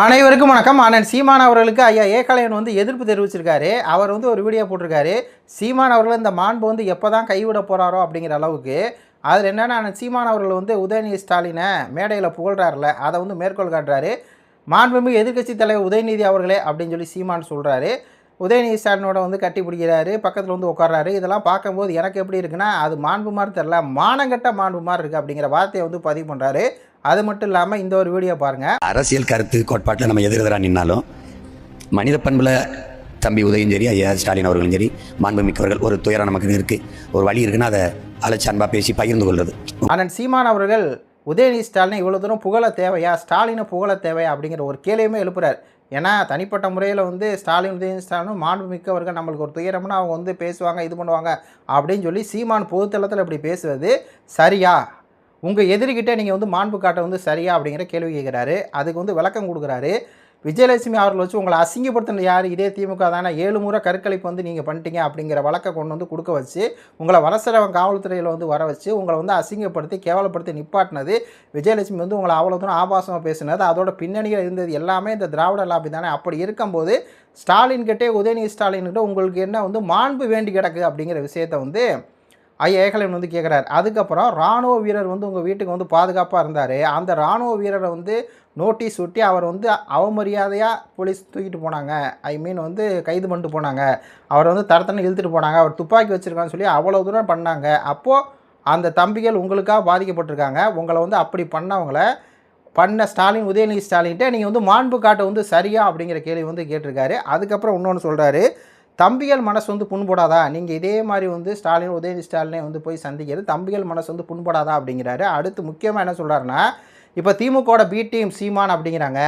அனைவருக்கும் வணக்கம். அண்ணன் சீமான் அவர்களுக்கு ஐயா ஏகலைவன் வந்து எதிர்ப்பு தெரிவிச்சிருக்காரு. அவர் வந்து ஒரு வீடியோ போட்டிருக்காரு. சீமான் அவர்கள் இந்த மாண்பு வந்து எப்போ தான் கைவிட போகிறாரோ அப்படிங்கிற அளவுக்கு. அதில் என்னென்னா, அண்ணன் சீமான் அவர்கள் வந்து உதயநிதி ஸ்டாலினை மேடையில் புகழ்கிறார்ல, அதை வந்து மேற்கோள் காட்டுறாரு. மாண்புமிகு எதிர்க்கட்சி தலைவர் உதயநிதி அவர்களே அப்படின்னு சொல்லி சீமான் சொல்கிறாரு. உதயநிதி ஸ்டாலினோட வந்து கட்டி பிடிக்கிறாரு, பக்கத்தில் வந்து உட்கார்றாரு. இதெல்லாம் பார்க்கும்போது எனக்கு எப்படி இருக்குன்னா, அது மாண்பு மாதிரி தெரில, மானங்கட்ட மாண்பு மாதிரி இருக்குது அப்படிங்கிற வார்த்தையை வந்து பதிவு பண்ணுறாரு. அது மட்டும் இல்லாமல் இந்த ஒரு வீடியோ பாருங்கள். அரசியல் கருத்து கோட்பாட்டில் நம்ம எதிர்கதராக நின்னாலும் மனித பண்பில் தம்பி உதயம் சரி, ஐயா ஸ்டாலின் அவர்களும் சரி, மாண்புமிக்கவர்கள். ஒரு துயரம் நமக்கு இருக்குது, ஒரு வழி இருக்குன்னா அதை அழைச்சி அன்பா பேசி பகிர்ந்து கொள்வது. அண்ணன் சீமான் அவர்கள் உதயநிதி ஸ்டாலினை இவ்வளோ தூரம் புகழ தேவையா, ஸ்டாலினை புகழ தேவையா அப்படிங்கிற ஒரு கேள்வியுமே எழுப்புறாரு. ஏன்னா தனிப்பட்ட முறையில் வந்து ஸ்டாலின் உதயநிதி ஸ்டாலினும் மாண்புமிக்கவர்கள் நம்மளுக்கு ஒரு துயரம்னா அவங்க வந்து பேசுவாங்க, இது பண்ணுவாங்க அப்படின்னு சொல்லி சீமான் பொதுத்தளத்தில் இப்படி பேசுவது சரியா? உங்கள் எதிரிக்கிட்டே நீங்கள் வந்து மாண்பு காட்ட வந்து சரியா அப்படிங்கிற கேள்வி கேட்குறாரு. அதுக்கு வந்து விளக்கம் கொடுக்குறாரு. விஜயலட்சுமி அவர்கள் வச்சு உங்களை அசிங்கப்படுத்தின யார்? இதே திமுக தானே. 7 முறை கருக்கலைப்பு வந்து நீங்கள் பண்ணிட்டீங்க அப்படிங்கிற வழக்கை கொண்டு வந்து கொடுக்க வச்சு, உங்களை வலசரவன் காவல்துறையில் வந்து வர வச்சு, உங்களை வந்து அசிங்கப்படுத்தி கேவலப்படுத்தி நிப்பாட்டினது விஜயலட்சுமி. வந்து உங்களை அவ்வளோ தூரம் ஆபாசமாக பேசினது, அதோட பின்னணியில் இருந்தது எல்லாமே இந்த திராவிட லாபி தானே. அப்படி இருக்கும்போது ஸ்டாலின்கிட்டே, உதயநிதி ஸ்டாலின்கிட்ட உங்களுக்கு என்ன வந்து மாண்பு வேண்டி கிடக்கு அப்படிங்கிற விஷயத்தை வந்து ஐயா ஏகலைவன் வந்து கேட்குறாரு. அதுக்கப்புறம் இராணுவ வீரர் வந்து உங்கள் வீட்டுக்கு வந்து பாதுகாப்பாக இருந்தார். அந்த இராணுவ வீரரை வந்து நோட்டீஸ் ஒட்டி அவர் வந்து அவமரியாதையாக போலீஸ் தூக்கிட்டு போனாங்க. வந்து கைது பண்ணிட்டு போனாங்க. அவர் வந்து தரத்தனை இழுத்துட்டு போனாங்க. அவர் துப்பாக்கி வச்சுருக்கான்னு சொல்லி அவ்வளோ தூரம் பண்ணாங்க. அப்போது அந்த தம்பிகள் உங்களுக்காக பாதிக்கப்பட்டிருக்காங்க. உங்களை வந்து அப்படி பண்ண ஸ்டாலின், உதயநிதி ஸ்டாலின்கிட்ட நீங்கள் வந்து மாண்பு காட்ட வந்து சரியா அப்படிங்கிற கேள்வி வந்து கேட்டிருக்காரு. அதுக்கப்புறம் இன்னொன்று சொல்கிறாரு. தம்பிகள் மனசு வந்து புண்படாதா? நீங்கள் இதே மாதிரி வந்து ஸ்டாலின், உதயநிதி ஸ்டாலினை வந்து போய் சந்திக்கிறது தம்பிகள் மனசு வந்து புண்படாதா அப்படிங்கிறாரு. அடுத்து முக்கியமாக என்ன சொல்கிறாருன்னா, இப்போ திமுகவோட பி டீம் சீமான் அப்படிங்கிறாங்க.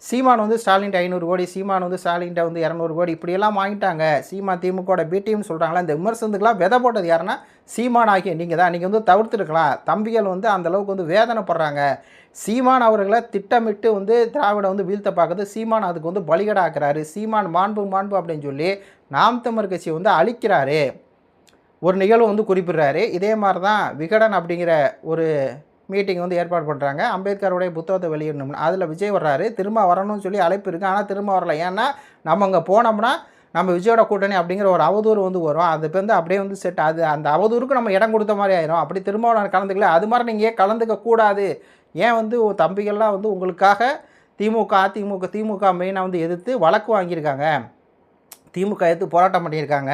சீமான் வந்து ஸ்டாலின்ட்ட 500 கோடி, சீமான் வந்து ஸ்டாலின்ட்ட வந்து 200 கோடி இப்படியெல்லாம் வாங்கிட்டாங்க. சீமான் திமுகவோட பி டீம் சொல்கிறாங்களா? இந்த விமர்சனத்துக்கெல்லாம் விதை போட்டது யாருன்னா சீமான் ஆகிய நீங்கள் தான். நீங்கள் வந்து தவிர்த்துருக்கலாம். தம்பிகள் வந்து அந்தளவுக்கு வந்து வேதனைப்படுறாங்க. சீமான் அவர்களை திட்டமிட்டு வந்து திராவிட வந்து வீழ்த்த பார்க்குறது. சீமான் அதுக்கு வந்து பலிகடாக்குறாரு. சீமான் மாண்பு அப்படின்னு சொல்லி நாம் தமிழர் கட்சியை வந்து அழிக்கிறாரு. ஒரு நிகழ்வு வந்து குறிப்பிடுறாரு. இதே மாதிரி தான் விகடன் அப்படிங்கிற ஒரு மீட்டிங் வந்து ஏற்பாடு பண்ணுறாங்க. அம்பேத்கருடைய புத்தகத்தை வெளியிடணும்னு. அதில் விஜய் வர்றாரு. திரும்ப வரணும்னு சொல்லி அழைப்பு இருக்குது. ஆனால் திரும்ப வரல. ஏன்னா நம்ம அங்கே போனோம்னா நம்ம விஜயோட கூட்டணி அப்படிங்கிற ஒரு அவதூறு வந்து வரும். அது வந்து அப்படியே வந்து செட், அது அந்த அவதூறுக்கு நம்ம இடம் கொடுத்த மாதிரி ஆயிரும். அப்படி திரும்ப நான் கலந்துக்கல. அது மாதிரி நீங்கள் கலந்துக்க கூடாது. ஏன் வந்து தம்பிகள்லாம் வந்து உங்களுக்காக திமுக மெயினாக வந்து எதிர்த்து வழக்கு வாங்கியிருக்காங்க. திமுக எதிர்த்து போராட்டம் பண்ணியிருக்காங்க.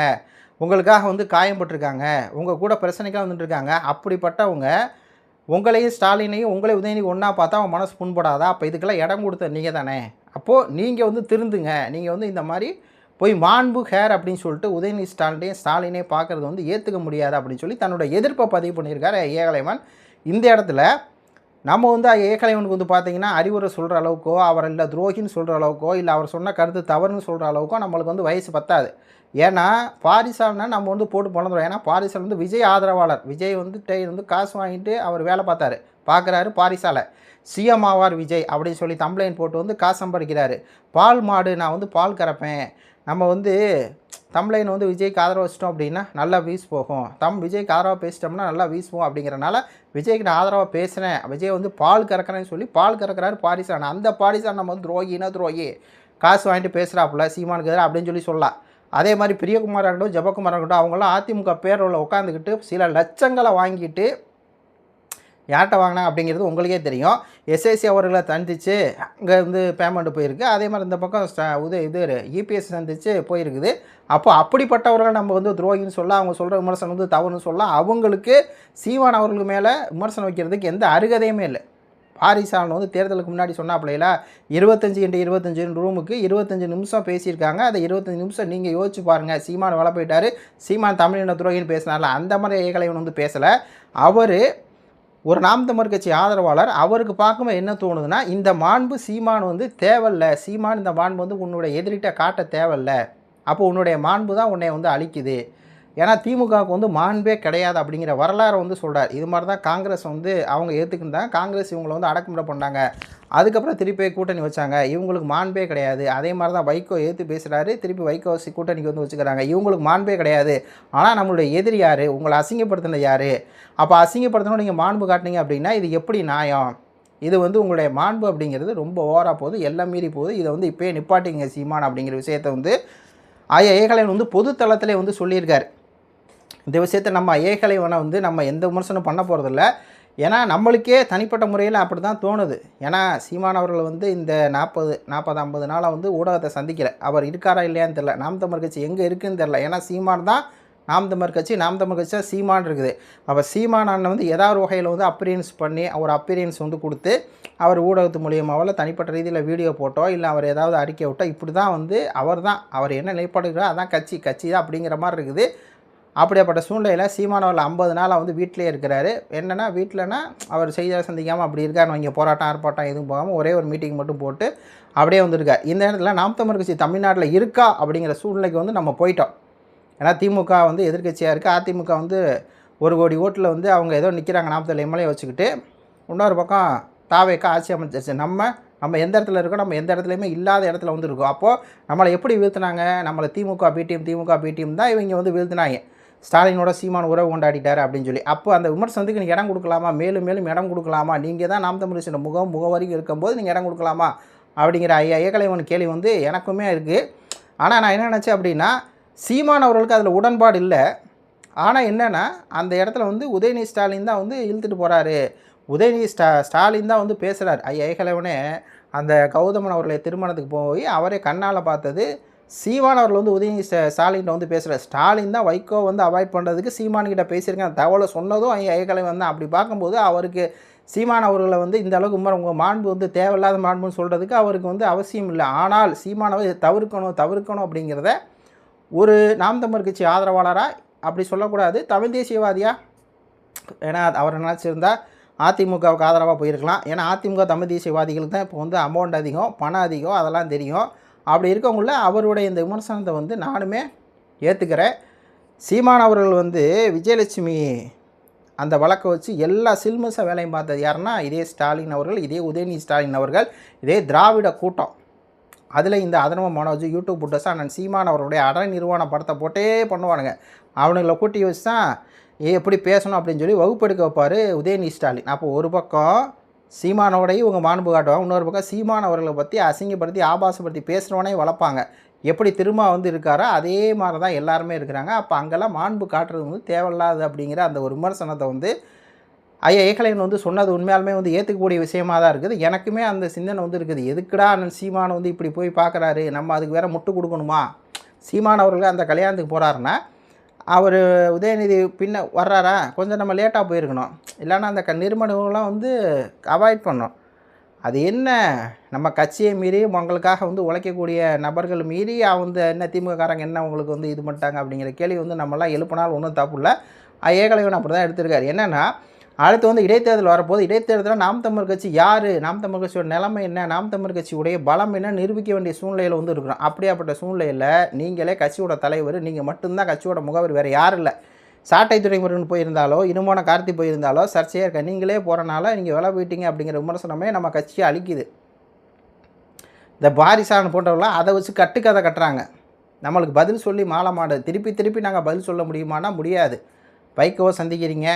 உங்களுக்காக வந்து காயம்பட்டிருக்காங்க. உங்கள் கூட பிரச்சனைக்காக வந்துட்டுருக்காங்க. அப்படிப்பட்டவங்க உங்களையும் ஸ்டாலினையும் உங்களையும் உதயநிதி ஒன்றா பார்த்தா அவன் மனசு புண்படாதா? அப்போ இதுக்கெல்லாம் இடம் கொடுத்த நீங்கள் தானே. அப்போது நீங்கள் வந்து திருந்துங்க. நீங்கள் வந்து இந்த மாதிரி போய் மாண்பு அப்படின்னு சொல்லிட்டு உதயநிதி ஸ்டாலினே பார்க்குறது வந்து ஏற்றுக்க முடியாது அப்படின்னு சொல்லி தன்னோட எதிர்ப்பை பதிவு பண்ணியிருக்காரு ஏகலைவன். இந்த இடத்துல நம்ம வந்து ஏகலைவனுக்கு வந்து பார்த்திங்கன்னா அறிவுரை சொல்கிற அளவுக்கோ, அவர் இல்லை துரோகின்னு சொல்கிற அளவுக்கோ, இல்லை அவர் சொன்ன கருத்து தவறுன்னு சொல்கிற அளவுக்கோ நம்மளுக்கு வந்து வயசு பத்தாது. ஏன்னா பாரிசால்னா நம்ம வந்து போட்டு பிறந்துடும். ஏன்னா பாரிசால் வந்து விஜய் ஆதரவாளர். விஜய் வந்து காசு வாங்கிட்டு அவர் வேலை பார்க்குறாரு பாரிசாலை. சிஎம் ஆவார் விஜய் அப்படின்னு சொல்லி தம்ப்ளைன் போட்டு வந்து காசு சம்பாதிக்கிறாரு. பால் மாடு, நான் வந்து பால் கறப்பேன். நம்ம வந்து தம்ப்ளைன் வந்து விஜய்க்கு ஆதரவு வச்சிட்டோம் அப்படின்னா நல்லா வீஸ் போகும். விஜய்க்கு ஆதரவாக பேசிட்டோம்னா நல்லா வீஸ் போகும் அப்படிங்கிறனால விஜய்க்கு நான் ஆதரவாக பேசுகிறேன். விஜய் வந்து பால் கறக்கிறேன்னு சொல்லி பால் கறக்கிறாரு பாரிசான். அந்த பாரிசான் நம்ம வந்து துரோகி காசு வாங்கிட்டு பேசுகிறாப்புல சீமானுக்கு எதிராக அப்படின்னு சொல்லி சொல்லலாம். அதே மாதிரி பிரியகுமாராக இருக்கட்டும், ஜெபக்குமாராக இருக்கட்டும், அவங்களாம் அதிமுக பேரோவில் உட்காந்துக்கிட்டு சில லட்சங்களை வாங்கிட்டு யார்கிட்ட வாங்கினாங்க அப்படிங்கிறது உங்களுக்கே தெரியும். எஸ்ஐசி அவர்களை சந்தித்து அங்கே வந்து பேமெண்ட் போயிருக்கு. அதே மாதிரி இந்த பக்கம் இபிஎஸ் சந்தித்து போயிருக்குது. அப்போ அப்படிப்பட்டவர்கள் நம்ம வந்து துரோகின்னு சொல்ல, அவங்க சொல்கிற விமர்சனம் வந்து தவறுன்னு சொல்ல, அவங்களுக்கு சீமான் அவர்களுக்கு மேலே விமர்சனம் வைக்கிறதுக்கு எந்த அருகதையுமே இல்லை. பாரிசாலன் வந்து தேர்தலுக்கு முன்னாடி சொன்னாப்பில்லைங்களா, 25x25 ரூமுக்கு 25 நிமிஷம் பேசியிருக்காங்க. அதை 25 நிமிஷம் நீங்கள் யோசிச்சு பாருங்கள். சீமான் வள போயிட்டார். சீமான் தமிழின துரோகின்னு பேசினார்ல, அந்த மாதிரி ஏகலைவன் வந்து பேசலை. அவர் ஒரு நாம் தமிழர் கட்சி ஆதரவாளர். அவருக்கு பார்க்கும்போது என்ன தோணுதுன்னா, இந்த மாண்பு சீமான் வந்து தேவையில்லை. சீமான் இந்த மாண்பு வந்து உன்னுடைய எதிரிட்ட காட்ட தேவையில்லை. அப்போ உன்னுடைய மாண்பு தான் உன்னை வந்து அழிக்குது. ஏன்னா திமுகவுக்கு வந்து மாண்பே கிடையாது அப்படிங்கிற வரலாறு வந்து சொல்கிறார். இது மாதிரி தான் காங்கிரஸ் வந்து அவங்க ஏற்றுக்கிட்டாங்க. காங்கிரஸ் இவங்களை வந்து அடக்குமுறை பண்ணாங்க. அதுக்கப்புறம் திருப்பி கூட்டணி வச்சாங்க. இவங்களுக்கு மாண்பே கிடையாது. அதே மாதிரி தான் வைகோ ஏற்று பேசுகிறாரு. திருப்பி வைகோ கூட்டணிக்கு வந்து வச்சுக்கிறாங்க. இவங்களுக்கு மாண்பே கிடையாது. ஆனால் நம்மளுடைய எதிரி யார்? உங்களை அசிங்கப்படுத்தினது யார்? அப்போ அசிங்கப்படுத்தணும் நீங்கள் மாண்பு காட்டினீங்க அப்படின்னா இது எப்படி நியாயம்? இது வந்து உங்களுடைய மாண்பு அப்படிங்கிறது ரொம்ப ஓவராக போகுது, எல்லாம் மீறி போகுது. இதை வந்து இப்போயே நிப்பாட்டிங்க சீமான் அப்படிங்கிற விஷயத்தை வந்து ஐயா ஏகலைவன் வந்து பொது தளத்திலே வந்து சொல்லியிருக்காரு. இந்த விஷயத்தை நம்ம ஏகலைவனை வந்து நம்ம எந்த விமர்சனம் பண்ண போகிறதில்ல. ஏன்னா நம்மளுக்கே தனிப்பட்ட முறையில் அப்படி தான் தோணுது. ஏன்னா சீமான் அவர்கள் வந்து இந்த 40-50 நாளாக வந்து ஊடகத்தை சந்திக்கல. அவர் இருக்காரா இல்லையான்னு தெரில. நாம் தமிழர் கட்சி எங்கே இருக்குதுன்னு தெரில. ஏன்னா சீமான் தான் நாம் தமிழர் கட்சி, நாம் தமிழர் கட்சி தான் சீமான் இருக்குது. அப்போ சீமான் அண்ணன் வந்து ஏதாவது ஒரு வந்து அப்பீரியன்ஸ் பண்ணி ஒரு அப்பீரியன்ஸ் வந்து கொடுத்து அவர் ஊடகத்து மூலியமாகவோ தனிப்பட்ட ரீதியில் வீடியோ போட்டோ இல்லை அவர் ஏதாவது அறிக்கை விட்டோ இப்படி தான் வந்து அவர் என்ன நிலைப்பாடுகிறாரோ அதான் கட்சி தான் அப்படிங்கிற மாதிரி இருக்குது. அப்படியாப்பட்ட சூழ்நிலையில் சீமான் அவர்கள் 50 நாளாக வந்து வீட்டிலே இருக்கிறாரு. என்னென்னா வீட்டிலனா அவர் செய்தியாளர் சந்திக்காமல் அப்படி இருக்கார். இங்கே போராட்டம் ஆர்ப்பாட்டம் எதுவும் போகாமல் ஒரே ஒரு மீட்டிங் மட்டும் போட்டு அப்படியே வந்திருக்கார். இந்த நேரத்தில் நாம் தமிழர் கட்சி தமிழ்நாட்டில் இருக்கா அப்படிங்கிற சூழ்நிலைக்கு வந்து நம்ம போயிட்டோம். ஏன்னா திமுக வந்து எதிர்க்கட்சியாக இருக்குது. அதிமுக வந்து 1 கோடி ஓட்டில் வந்து அவங்க ஏதோ நிற்கிறாங்க 40 எம்எல்ஏ வச்சுக்கிட்டு. இன்னொரு பக்கம் தாவேக்கா ஆட்சி அமைச்சிருச்சு. நம்ம எந்த இடத்துல இருக்கோம், நம்ம எந்த இடத்துலையுமே இல்லாத இடத்துல வந்து இருக்கோம். அப்போது நம்மளை எப்படி வீழ்த்தினாங்க? நம்மளை திமுக பி டீம் தான் இவங்க வந்து வீழ்த்தினாங்க. ஸ்டாலினோட சீமான் உறவு கொண்டாடிட்டார் அப்படின்னு சொல்லி. அப்போ அந்த விமர்சனத்துக்கு நீங்கள் இடம் கொடுக்கலாமா? மேலும் இடம் கொடுக்கலாமா? நீங்கள் தான் நாம் தமிழ் கட்சியோட முகவரிக்கு இருக்கும்போது நீங்கள் இடம் கொடுக்கலாமா அப்படிங்கிற ஐயா ஏகலைவன் கேள்வி வந்து எனக்குமே இருக்குது. ஆனால் நான் என்ன நினச்சேன் அப்படின்னா, சீமான் அவர்களுக்கு அதில் உடன்பாடு இல்லை. ஆனால் என்னென்னா அந்த இடத்துல வந்து உதயநிதி ஸ்டாலின் தான் வந்து இழுத்துட்டு போகிறாரு. உதயநிதி ஸ்டாலின் தான் வந்து பேசுகிறார். ஐயா ஏகலைவனே அந்த கௌதமன் அவர்களை திருமணத்துக்கு போய் அவரே கண்ணால் பார்த்தது சீமான் அவர்கள் வந்து உதயநிதி ஸ்டாலின் வந்து பேசுகிறார். ஸ்டாலின் தான் வைகோ வந்து அவாய்ட் பண்ணுறதுக்கு சீமான்கிட்ட பேசியிருக்கேன். அந்த தகவலை சொன்னதும் ஐயா ஏகலைவன் தான். அப்படி பார்க்கும்போது அவருக்கு சீமான் அவர்களை வந்து இந்த அளவுக்கு உங்கள் மாண்பு வந்து தேவையில்லாத மாண்புன்னு சொல்கிறதுக்கு அவருக்கு வந்து அவசியம் இல்லை. ஆனால் சீமானவை தவிர்க்கணும் அப்படிங்கிறத ஒரு நாம் தமிழர் கட்சி ஆதரவாளராக அப்படி சொல்லக்கூடாது. தமிழ் தேசியவாதியாக ஏன்னா அவர் நினச்சிருந்தா அதிமுகவுக்கு ஆதரவாக போயிருக்கலாம். ஏன்னா அதிமுக தமிழ் தேசியவாதிகளுக்கு தான் இப்போ வந்து அமௌண்ட் அதிகம், பணம் அதிகம், அதெல்லாம் தெரியும். அப்படி இருக்கவங்கள அவருடைய இந்த விமர்சனத்தை வந்து நானுமே ஏற்றுக்கிறேன். சீமான் அவர்கள் வந்து விஜயலட்சுமி அந்த வழக்கை வச்சு எல்லா சில்மிச வேலையும் பார்த்தது யாருன்னா இதே ஸ்டாலின் அவர்கள், இதே உதயநிதி ஸ்டாலின் அவர்கள், இதே திராவிட கூட்டம். அதில் இந்த அதர்ம மனோஜ் யூடியூப் புட்டஸாக அண்ணன் சீமான் அவருடைய அரை நிறுவன படத்தை போட்டே பண்ணுவானுங்க. அவனுங்களை கூட்டி வச்சு தான் எப்படி பேசணும் அப்படின்னு சொல்லி வகுப்பெடுக்க வைப்பார் உதயநிதி ஸ்டாலின். அப்போ ஒரு பக்கம் சீமானோடையும் இவங்க மாண்பு காட்டுவாங்க, இன்னொரு பக்கம் சீமான் அவர்களை பற்றி அசிங்கப்படுத்தி ஆபாசப்படுத்தி பேசுகிறவனே வளர்ப்பாங்க. எப்படி திரும்ப வந்து இருக்காரோ அதே மாதிரி தான் எல்லாருமே இருக்கிறாங்க. அப்போ அங்கெல்லாம் மாண்பு காட்டுறது வந்து தேவையில்லாது அப்படிங்கிற அந்த ஒரு விமர்சனத்தை வந்து ஐயா ஏகலைவன் வந்து சொன்னது உண்மையாலுமே வந்து ஏற்றுக்கக்கூடிய விஷயமாக தான் இருக்குது. எனக்குமே அந்த சிந்தனை வந்து இருக்குது. எதுக்குடா அண்ணன் சீமான் வந்து இப்படி போய் பார்க்குறாரு, நம்ம அதுக்கு வேறு முட்டு கொடுக்கணுமா? சீமான் அவர்கள் அந்த கல்யாணத்துக்கு போகிறாருன்னா அவர் உதயநிதி பின்ன வர்றாரா, கொஞ்சம் நம்ம லேட்டாக போயிருக்கணும். இல்லைன்னா அந்த நிறுவனங்கள்லாம் வந்து அவாய்ட் பண்ணோம். அது என்ன நம்ம கட்சியை மீறி உங்களுக்காக வந்து உழைக்கக்கூடிய நபர்கள் மீறி வந்து என்ன திமுககாரங்க என்ன உங்களுக்கு வந்து இது பண்ணிட்டாங்க அப்படிங்கிற கேள்வி வந்து நம்மளாம் எழுப்பினாலும் ஒன்றும் தப்பு இல்லை. ஏகலைவன் அப்படி தான் எடுத்திருக்காரு. என்னென்னா அடுத்து வந்து இடைத்தேர்தல் வரப்போது. இடைத்தேர்தலில் நாம் தமிழர் கட்சி யார், நாம் தமிழர் கட்சியோட நிலைமை என்ன, நாம் தமிழர் கட்சியுடைய பலம் என்ன நிரூபிக்க வேண்டிய சூழ்நிலையில் வந்து இருக்கிறோம். அப்படியாப்பட்ட சூழ்நிலையில் நீங்களே கட்சியோட தலைவர், நீங்கள் மட்டும்தான் கட்சியோட முகவர், வேறு யாரும் இல்லை. சாட்டை துறைமுருகன் போயிருந்தாலோ இனுமான கார்த்தி போயிருந்தாலோ சர்ச்சையாக இருக்க, நீங்களே போகிறனால நீங்கள் விலை போயிட்டீங்க அப்படிங்கிற விமர்சனமே நம்ம கட்சியை அழிக்குது. இந்த பாரிசான் போன்றவங்களாம் அதை வச்சு கட்டுக்கதை கட்டுறாங்க. நம்மளுக்கு பதில் சொல்லி மாலை மாடு திருப்பி நாங்கள் பதில் சொல்ல முடியுமானா முடியாது. வைகோவை சந்திக்கிறீங்க,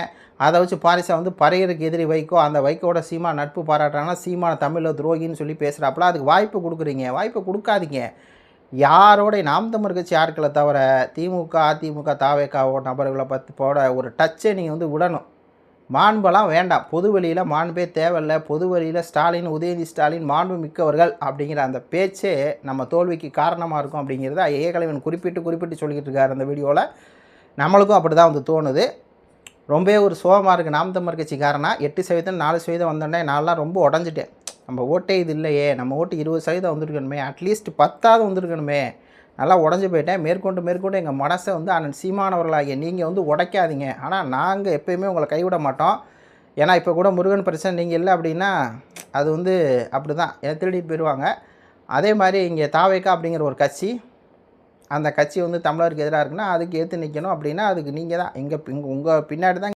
அதை வச்சு பாரிசா வந்து பறையருக்கு எதிரி வைகோ, அந்த வைகோட சீமா நட்பு பாராட்டுறாங்கன்னா சீமான தமிழில் துரோகின்னு சொல்லி பேசுகிறாப்புல. அதுக்கு வாய்ப்பு கொடுக்குறீங்க, வாய்ப்பு கொடுக்காதீங்க. யாரோடைய நாம் தமிழர் கட்சி ஆட்களை தவிர திமுக அதிமுக தாவேக்காவோ நபர்களை பற்றி போட ஒரு டச்சை நீங்கள் வந்து விடணும். மாண்பெல்லாம் வேண்டாம். பொது வழியில் மாண்பே தேவையில்லை. பொது வழியில் ஸ்டாலின் உதயநிதி ஸ்டாலின் மாண்பு மிக்கவர்கள் அப்படிங்கிற அந்த பேச்சே நம்ம தோல்விக்கு காரணமாக இருக்கும் அப்படிங்கிறத ஏகலைவன் குறிப்பிட்டு சொல்லிக்கிட்டு இருக்கார் அந்த வீடியோவில். நம்மளுக்கும் அப்படி தான் வந்து தோணுது. ரொம்பவே ஒரு சோகமாக இருக்குது. நாம் தமிழர் கட்சிக்காரனா 8% 4% வந்தோடனே நான்லாம் ரொம்ப உடஞ்சிட்டேன். நம்ம ஓட்டே இது இல்லையே, நம்ம ஓட்டு 20% வந்திருக்கணுமே, அட்லீஸ்ட் 10ஆவது வந்திருக்கணுமே, நல்லா உடஞ்சி போயிட்டேன். மேற்கொண்டு எங்கள் மனசை வந்து அண்ணன் சீமானவர்களாகிய நீங்கள் வந்து உடைக்காதீங்க. ஆனால் நாங்கள் எப்போயுமே உங்களை கைவிட மாட்டோம். ஏன்னா இப்போ கூட முருகன் பிரச்சனை நீங்கள் இல்லை அப்படின்னா அது வந்து அப்படி தான் திருடிட்டு போயிடுவாங்க. அதே மாதிரி இங்கே தாவேக்கா அப்படிங்கிற ஒரு கட்சி, அந்த கட்சி வந்து தமிழருக்கு எதிராக இருக்குன்னா அதுக்கு ஏற்று நிற்கணும். அப்படின்னா அதுக்கு நீங்கள் தான் உங்கள் பின்னாடி தான்